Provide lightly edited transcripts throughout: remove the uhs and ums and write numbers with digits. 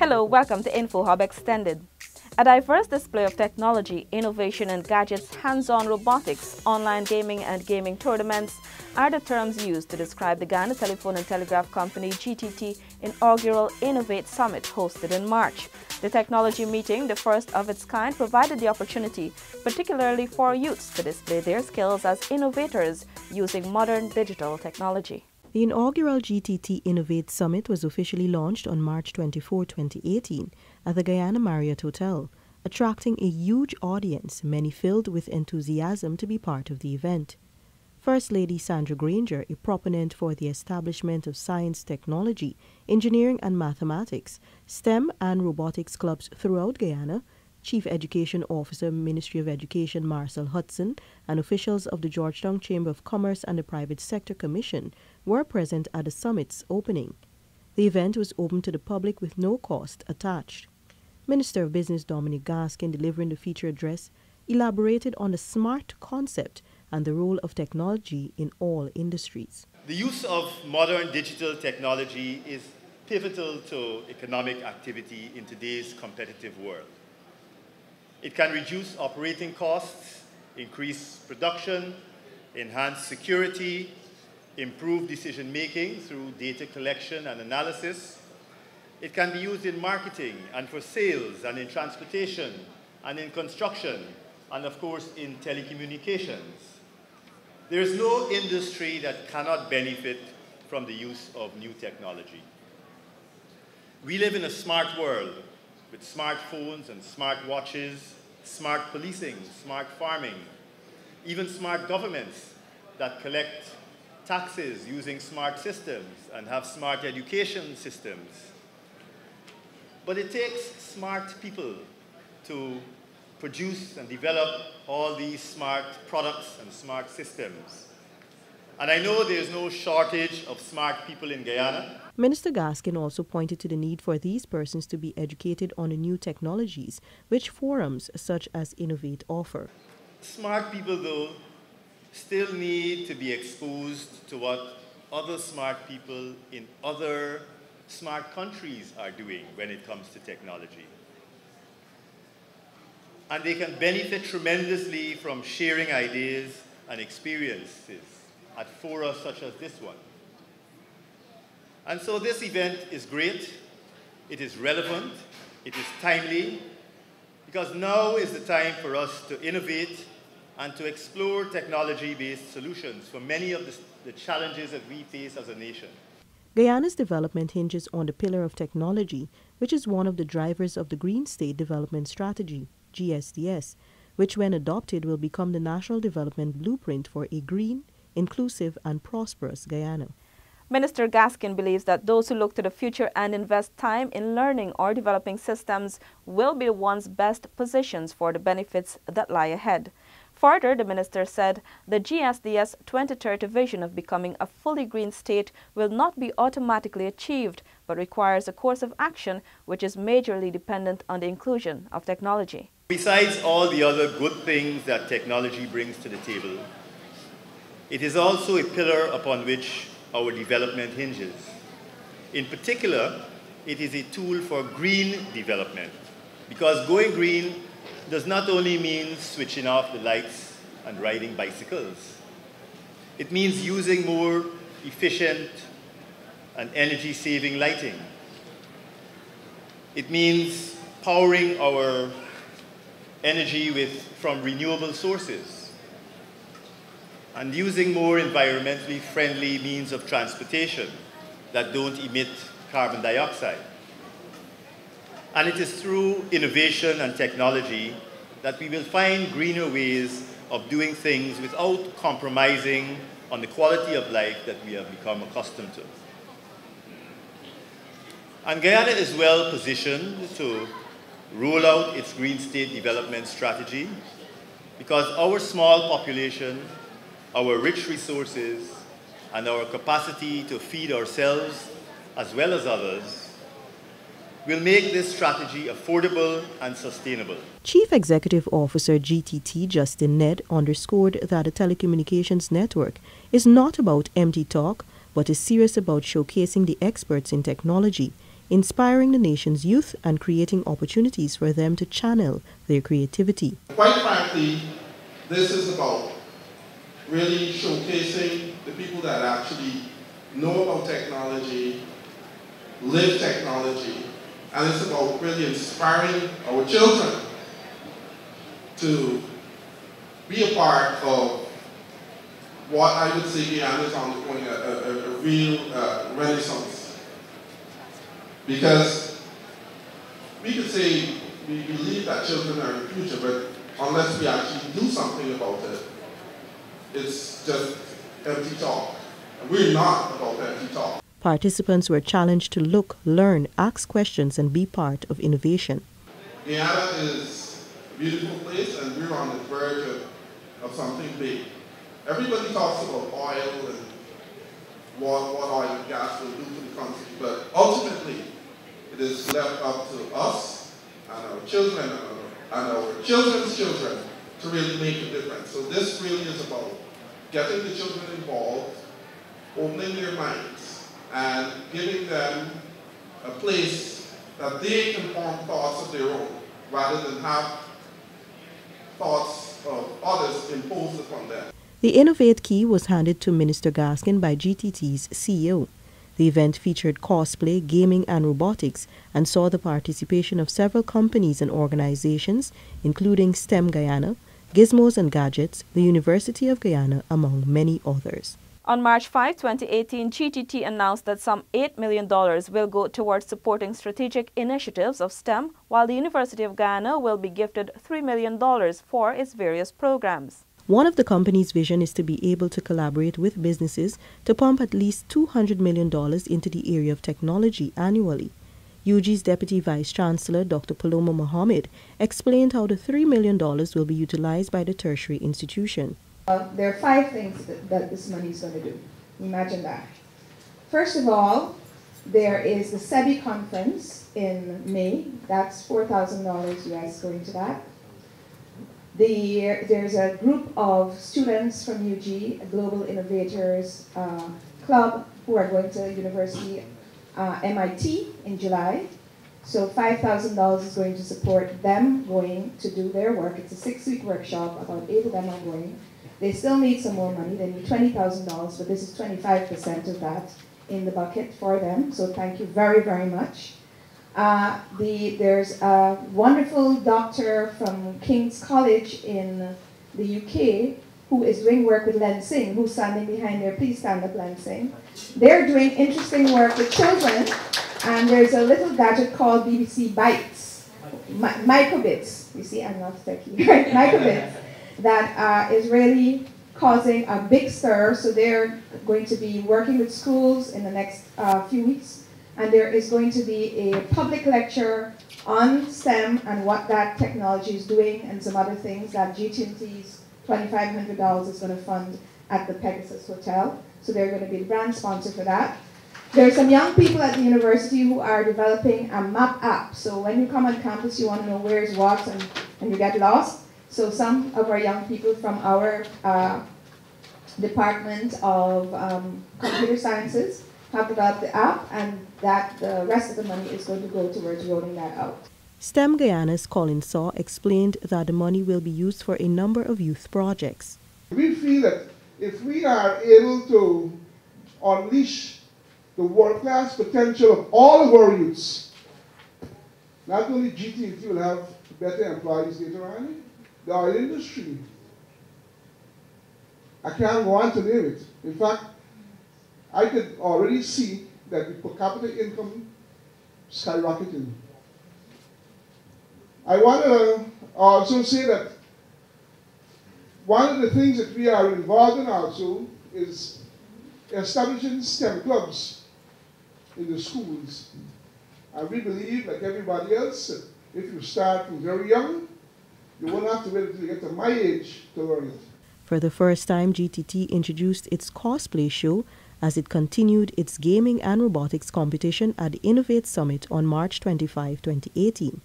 Hello, welcome to InfoHub Extended. A diverse display of technology, innovation and gadgets, hands-on robotics, online gaming and gaming tournaments are the terms used to describe the Guyana Telephone and Telegraph Company GTT Inaugural Innovate Summit hosted in March. The technology meeting, the first of its kind, provided the opportunity, particularly for youths, to display their skills as innovators using modern digital technology. The inaugural GTT Innovate Summit was officially launched on March 24, 2018 at the Guyana Marriott Hotel, attracting a huge audience, many filled with enthusiasm to be part of the event. First Lady Sandra Granger, a proponent for the establishment of science, technology, engineering and mathematics, STEM and robotics clubs throughout Guyana, Chief Education Officer, Ministry of Education Marcel Hudson, and officials of the Georgetown Chamber of Commerce and the Private Sector Commission were present at the summit's opening. The event was open to the public with no cost attached. Minister of Business Dominic Gaskin, delivering the feature address, elaborated on the SMART concept and the role of technology in all industries. The use of modern digital technology is pivotal to economic activity in today's competitive world. It can reduce operating costs, increase production, enhance security, improve decision-making through data collection and analysis. It can be used in marketing and for sales and in transportation and in construction and, of course, in telecommunications. There is no industry that cannot benefit from the use of new technology. We live in a smart world with smartphones and smart watches, smart policing, smart farming, even smart governments that collect taxes using smart systems and have smart education systems. But it takes smart people to produce and develop all these smart products and smart systems. And I know there's no shortage of smart people in Guyana. Minister Gaskin also pointed to the need for these persons to be educated on the new technologies, which forums such as Innovate offer. Smart people, though, still need to be exposed to what other smart people in other smart countries are doing when it comes to technology. And they can benefit tremendously from sharing ideas and experiences at fora such as this one. And so this event is great, it is relevant, it is timely, because now is the time for us to innovate and to explore technology-based solutions for many of the challenges that we face as a nation. Guyana's development hinges on the pillar of technology, which is one of the drivers of the Green State Development Strategy, GSDS, which when adopted will become the national development blueprint for a green, inclusive and prosperous Guyana. Minister Gaskin believes that those who look to the future and invest time in learning or developing systems will be the ones best positioned for the benefits that lie ahead. Further, the minister said the GSDS 2030 vision of becoming a fully green state will not be automatically achieved, but requires a course of action which is majorly dependent on the inclusion of technology. Besides all the other good things that technology brings to the table, it is also a pillar upon which our development hinges. In particular, it is a tool for green development, because going green does not only mean switching off the lights and riding bicycles. It means using more efficient and energy-saving lighting. It means powering our energy from renewable sources and using more environmentally friendly means of transportation that don't emit carbon dioxide. And it is through innovation and technology that we will find greener ways of doing things without compromising on the quality of life that we have become accustomed to. And Guyana is well positioned to roll out its Green State Development Strategy because our small population, our rich resources, and our capacity to feed ourselves as well as others will make this strategy affordable and sustainable. Chief Executive Officer GTT Justin Ned underscored that a telecommunications network is not about empty talk, but is serious about showcasing the experts in technology, inspiring the nation's youth and creating opportunities for them to channel their creativity. Quite frankly, this is about really showcasing the people that actually know about technology, live technology, and it's about really inspiring our children to be a part of what I would say Guyana is undergoing a real renaissance. Because we could say we believe that children are the future, but unless we actually do something about it, it's just empty talk. And we're not about empty talk. Participants were challenged to look, learn, ask questions, and be part of innovation. Guyana is a beautiful place, and we're on the verge of something big. Everybody talks about oil and what oil and gas will do to the country, but ultimately it is left up to us and our children and our children's children to really make a difference. So this really is about getting the children involved, opening their minds, and giving them a place that they can form thoughts of their own, rather than have thoughts of others imposed upon them. The Innovate key was handed to Minister Gaskin by GTT's CEO. The event featured cosplay, gaming, and robotics, and saw the participation of several companies and organizations, including STEM Guyana, Gizmos and Gadgets, the University of Guyana, among many others. On March 5, 2018, GTT announced that some $8 million will go towards supporting strategic initiatives of STEM, while the University of Guyana will be gifted $3 million for its various programs. One of the company's vision is to be able to collaborate with businesses to pump at least $200 million into the area of technology annually. UG's Deputy Vice Chancellor, Dr. Paloma Mohammed, explained how the $3 million will be utilized by the tertiary institution. There are 5 things that this money is going to do. Imagine that. First of all, there is the SEBI conference in May. That's $4,000 US going to that. There's a group of students from UG, a Global Innovators Club, who are going to University MIT in July. So $5,000 is going to support them going to do their work. It's a 6-week workshop. About 8 of them are going. They still need some more money. They need $20,000, but this is 25% of that in the bucket for them. So thank you very, very much. There's a wonderful doctor from King's College in the UK who is doing work with Len Singh, who's standing behind there. Please stand up, Len Singh. They're doing interesting work with children, and there's a little gadget called BBC Bytes, microbits. You see, I'm not techie, right? Microbits. That is really causing a big stir. So they're going to be working with schools in the next few weeks. And there is going to be a public lecture on STEM and what that technology is doing and some other things that GTT's $2,500 is going to fund at the Pegasus Hotel. So they're going to be the brand sponsor for that. There are some young people at the university who are developing a map app. So when you come on campus, you want to know where's what and you get lost. So some of our young people from our Department of Computer Sciences have developed the app, and that the rest of the money is going to go towards rolling that out. STEM Guyana's Colin Saw explained that the money will be used for a number of youth projects. We feel that if we are able to unleash the world-class potential of all of our youths, not only GTT will have better employees later on, the oil industry, I can't go on to name it. In fact, I could already see that the per capita income skyrocketing. I want to also say that one of the things that we are involved in also is establishing STEM clubs in the schools. And we believe, like everybody else, that if you start from very young, you won't have to wait until you get to my age to learn it. For the first time, GTT introduced its cosplay show as it continued its gaming and robotics competition at the Innovate Summit on March 25, 2018.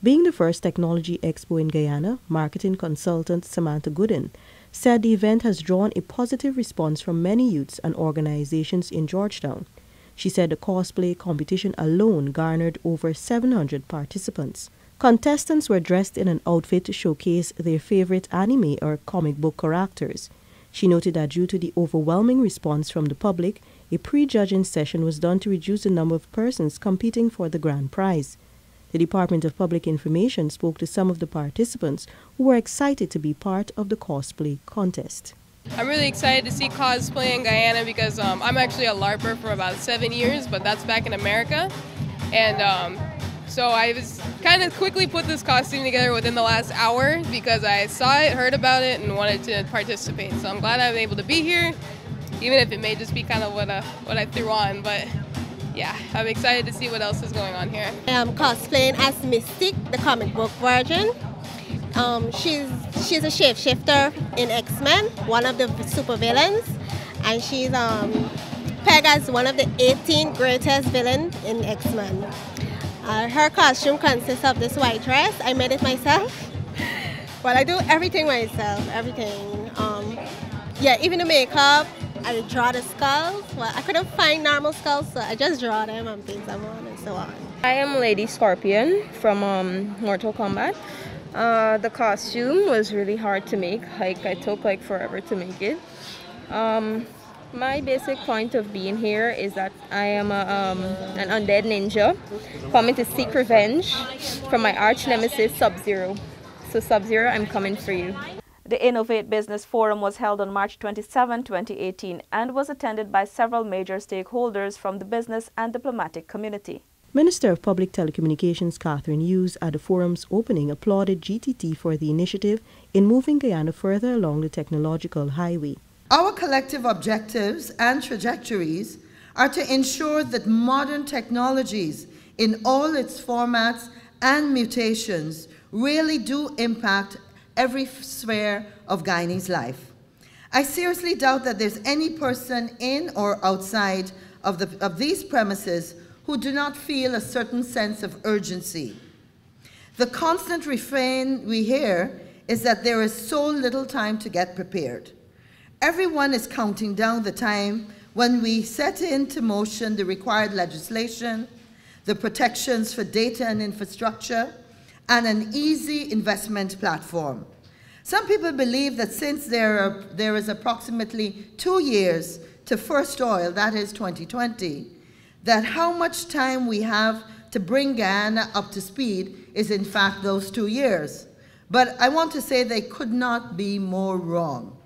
Being the first technology expo in Guyana, marketing consultant Samantha Gooden said the event has drawn a positive response from many youths and organizations in Georgetown. She said the cosplay competition alone garnered over 700 participants. Contestants were dressed in an outfit to showcase their favorite anime or comic book characters. She noted that due to the overwhelming response from the public, a pre-judging session was done to reduce the number of persons competing for the grand prize. The Department of Public Information spoke to some of the participants who were excited to be part of the cosplay contest. I'm really excited to see cosplay in Guyana because I'm actually a LARPer for about 7 years, but that's back in America. And so I was kind of quickly put this costume together within the last hour because I saw it, heard about it, and wanted to participate. So I'm glad I'm able to be here, even if it may just be kind of what I threw on. But yeah, I'm excited to see what else is going on here. I'm cosplaying as Mystique, the comic book version. She's a shapeshifter in X-Men, one of the supervillains, and she's pegged as one of the 18 greatest villains in X-Men. Her costume consists of this white dress. I made it myself. Well, I do everything myself, everything. Yeah, even the makeup. I draw the skulls. Well, I couldn't find normal skulls, so I just draw them and paint them on and so on. I am Lady Scorpion from Mortal Kombat. The costume was really hard to make. I took forever to make it. My basic point of being here is that I am an undead ninja coming to seek revenge from my arch nemesis Sub-Zero. So Sub-Zero, I'm coming for you. The Innovate Business Forum was held on March 27, 2018 and was attended by several major stakeholders from the business and diplomatic community. Minister of Public Telecommunications Catherine Hughes at the forum's opening applauded GTT for the initiative in moving Guyana further along the technological highway. Our collective objectives and trajectories are to ensure that modern technologies in all its formats and mutations really do impact every sphere of Guyanese life. I seriously doubt that there's any person in or outside of these premises who do not feel a certain sense of urgency. The constant refrain we hear is that there is so little time to get prepared. Everyone is counting down the time when we set into motion the required legislation, the protections for data and infrastructure, and an easy investment platform. Some people believe that since there is approximately 2 years to first oil, that is 2020, that how much time we have to bring Guyana up to speed is in fact those 2 years. But I want to say they could not be more wrong.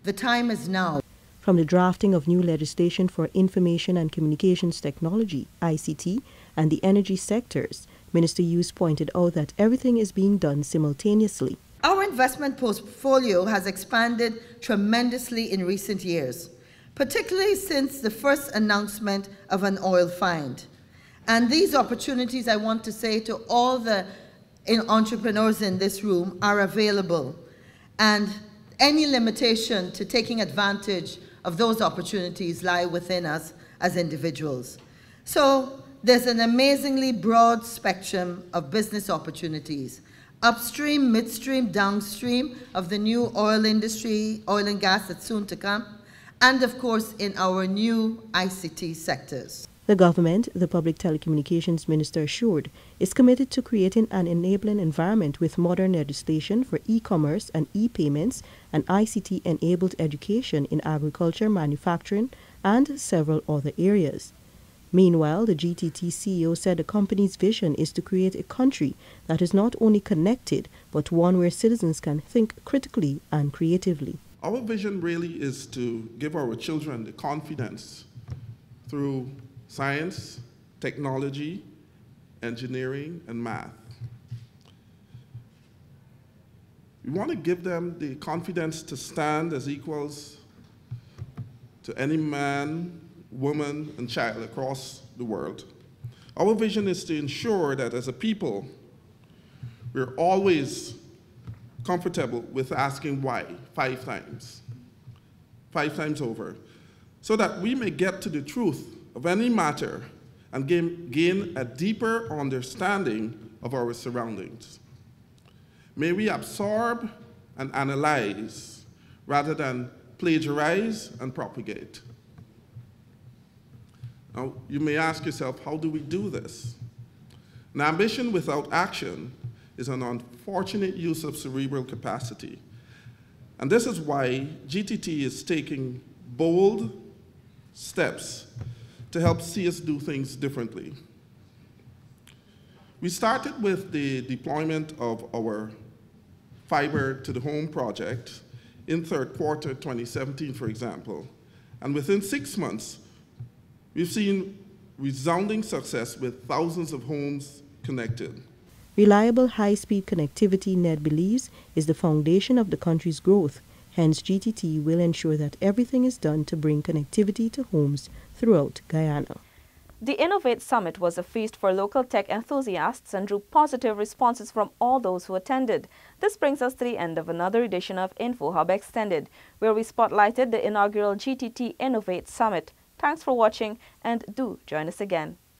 The time is now. From the drafting of new legislation for information and communications technology, ICT, and the energy sectors, Minister Hughes pointed out that everything is being done simultaneously. Our investment portfolio has expanded tremendously in recent years, particularly since the first announcement of an oil find. And these opportunities, I want to say to all the entrepreneurs in this room, are available. And any limitation to taking advantage of those opportunities lie within us as individuals. So there's an amazingly broad spectrum of business opportunities, upstream, midstream, downstream of the new oil industry, oil and gas that's soon to come, and of course in our new ICT sectors. The government, the Public Telecommunications Minister assured, is committed to creating an enabling environment with modern legislation for e-commerce and e-payments and ICT-enabled education in agriculture, manufacturing, and several other areas. Meanwhile, the GTT CEO said the company's vision is to create a country that is not only connected, but one where citizens can think critically and creatively. Our vision really is to give our children the confidence through science, technology, engineering, and math. We want to give them the confidence to stand as equals to any man, woman, and child across the world. Our vision is to ensure that as a people, we're always comfortable with asking why 5 times over, so that we may get to the truth of any matter and gain a deeper understanding of our surroundings. May we absorb and analyze rather than plagiarize and propagate. Now, you may ask yourself, how do we do this? An ambition without action is an unfortunate use of cerebral capacity. And this is why GTT is taking bold steps to help see us do things differently. We started with the deployment of our fiber to the home project in third quarter 2017, for example. And within 6 months, we've seen resounding success with thousands of homes connected. Reliable high-speed connectivity, NED believes, is the foundation of the country's growth. Hence, GTT will ensure that everything is done to bring connectivity to homes throughout Guyana. The Innovate Summit was a feast for local tech enthusiasts and drew positive responses from all those who attended. This brings us to the end of another edition of InfoHub Extended, where we spotlighted the inaugural GTT Innovate Summit. Thanks for watching, and do join us again.